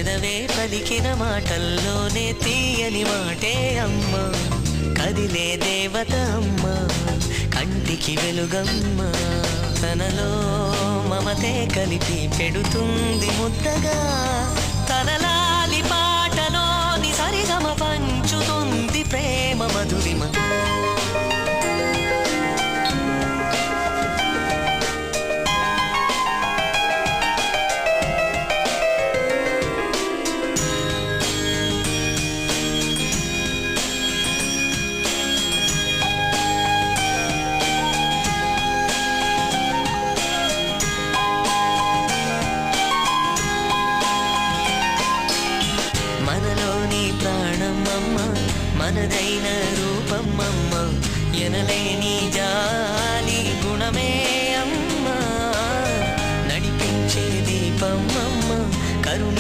పెదవే పలికిన మాటల్లోనే తీయని మాటే అమ్మ, కదిలే దేవత అమ్మ, కంటికి వెలుగమ్మ, తనలో మమతే కలిపి పెడుతుంది ముద్దగా, తనలాలి పాటలోని సరిగమ పంచుతుంది ప్రేమ మధురిమ. మనలోని ప్రాణమమ్మ, మనదైన రూపమమ్మ, ఎనలేని